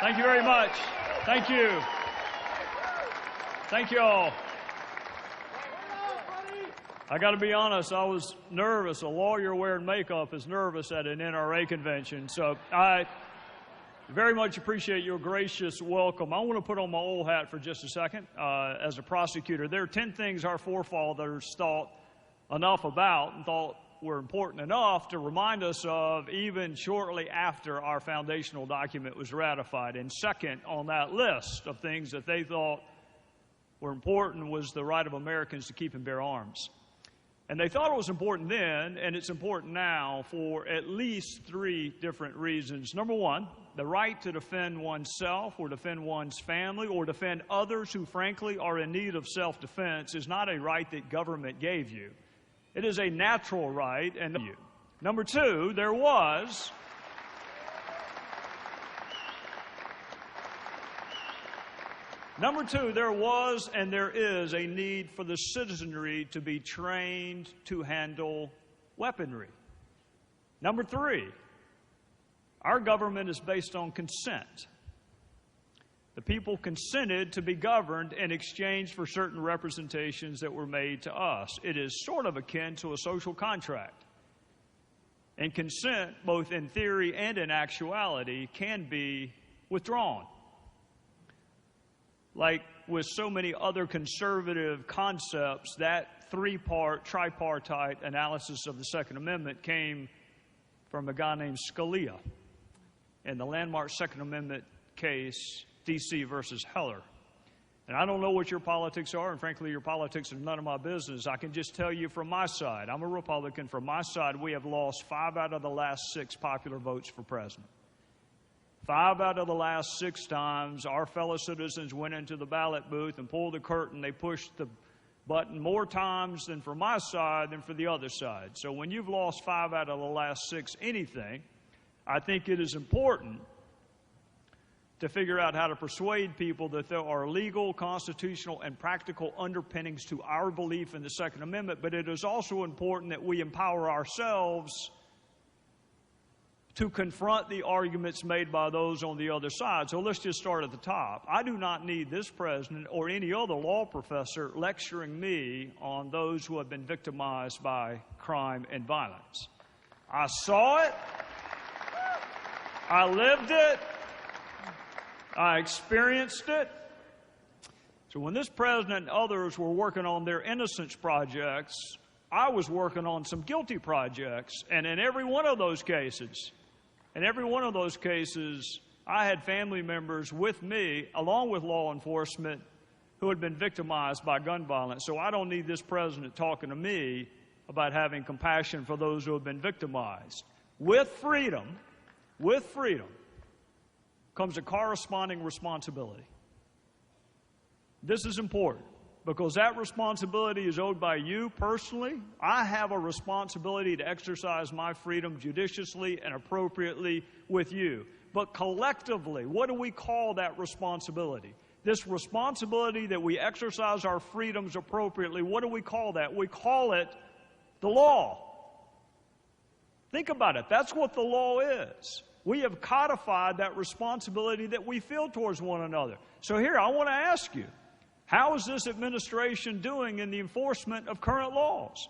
Thank you very much. Thank you. Thank you all. I got to be honest, I was nervous. A lawyer wearing makeup is nervous at an NRA convention. So I very much appreciate your gracious welcome. I want to put on my old hat for just a second. As a prosecutor, there are 10 things our forefathers thought enough about and thought were important enough to remind us of even shortly after our foundational document was ratified. And second on that list of things that they thought were important was the right of Americans to keep and bear arms. And they thought it was important then, and it's important now for at least 3 different reasons. Number one, the right to defend oneself or defend one's family or defend others who frankly are in need of self-defense is not a right that government gave you. It is a natural right. And number two, there was and there is a need for the citizenry to be trained to handle weaponry. Number 3, our government is based on consent. The people consented to be governed in exchange for certain representations that were made to us. It is sort of akin to a social contract. And consent, both in theory and in actuality, can be withdrawn. Like with so many other conservative concepts, that 3-part tripartite analysis of the Second Amendment came from a guy named Scalia in the landmark Second Amendment case, D.C. versus Heller. And I don't know what your politics are, and frankly, your politics are none of my business. I can just tell you from my side, I'm a Republican. From my side, we have lost 5 out of the last 6 popular votes for president. 5 out of the last 6 times, our fellow citizens went into the ballot booth and pulled the curtain. They pushed the button more times than for my side than for the other side. So when you've lost 5 out of the last 6 anything, I think it is important to figure out how to persuade people that there are legal, constitutional, and practical underpinnings to our belief in the Second Amendment, but it is also important that we empower ourselves to confront the arguments made by those on the other side. So let's just start at the top. I do not need this president or any other law professor lecturing me on those who have been victimized by crime and violence. I saw it. I lived it. I experienced it. So when this president and others were working on their innocence projects, I was working on some guilty projects. And in every one of those cases, I had family members with me, along with law enforcement, who had been victimized by gun violence. So I don't need this president talking to me about having compassion for those who have been victimized. With freedom comes a corresponding responsibility. This is important because that responsibility is owed by you personally. I have a responsibility to exercise my freedom judiciously and appropriately with you. But collectively, what do we call that responsibility? This responsibility that we exercise our freedoms appropriately, what do we call that? We call it the law. Think about it. That's what the law is. We have codified that responsibility that we feel towards one another. So here, I want to ask you, how is this administration doing in the enforcement of current laws?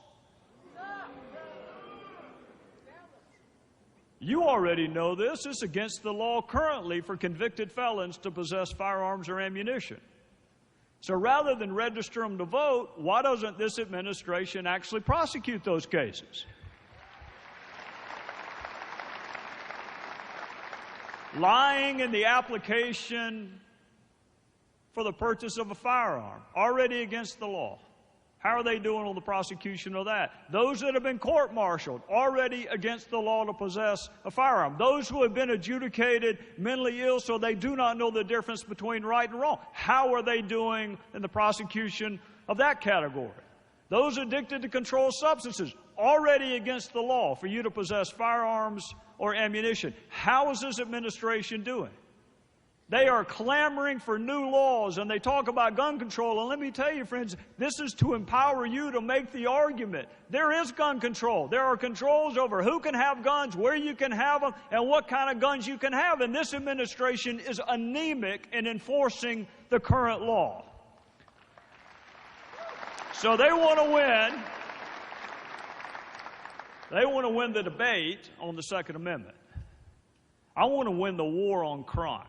You already know this. It's against the law currently for convicted felons to possess firearms or ammunition. So rather than register them to vote, why doesn't this administration actually prosecute those cases? Lying in the application for the purchase of a firearm, already against the law. How are they doing on the prosecution of that? Those that have been court-martialed, already against the law to possess a firearm. Those who have been adjudicated mentally ill so they do not know the difference between right and wrong. How are they doing in the prosecution of that category? Those addicted to controlled substances, already against the law for you to possess firearms or ammunition. How is this administration doing? They are clamoring for new laws, and they talk about gun control. And let me tell you, friends, this is to empower you to make the argument. There is gun control. There are controls over who can have guns, where you can have them, and what kind of guns you can have. And this administration is anemic in enforcing the current law. So they want to win. They want to win the debate on the Second Amendment. I want to win the war on crime.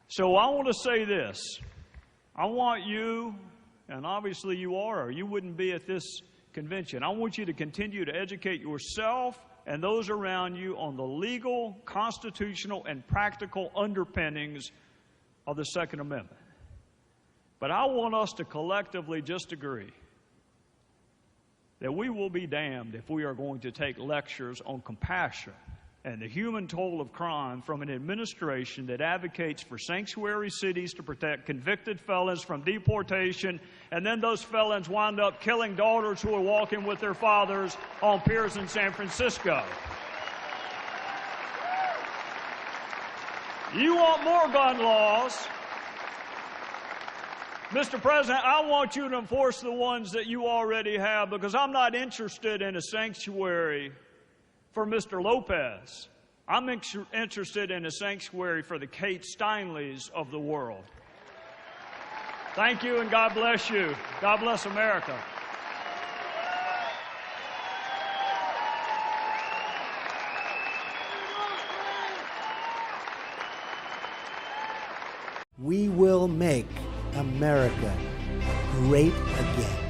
So I want to say this. I want you, and obviously you are, or you wouldn't be at this convention. I want you to continue to educate yourself and those around you on the legal, constitutional, and practical underpinnings of the Second Amendment. But I want us to collectively just agree that we will be damned if we are going to take lectures on compassion and the human toll of crime from an administration that advocates for sanctuary cities to protect convicted felons from deportation, and then those felons wind up killing daughters who are walking with their fathers on piers in San Francisco. You want more gun laws? Mr. President, I want you to enforce the ones that you already have, because I'm not interested in a sanctuary for Mr. Lopez. I'm interested in a sanctuary for the Kate Steinleys of the world. Thank you, and God bless you. God bless America. We will make America great again.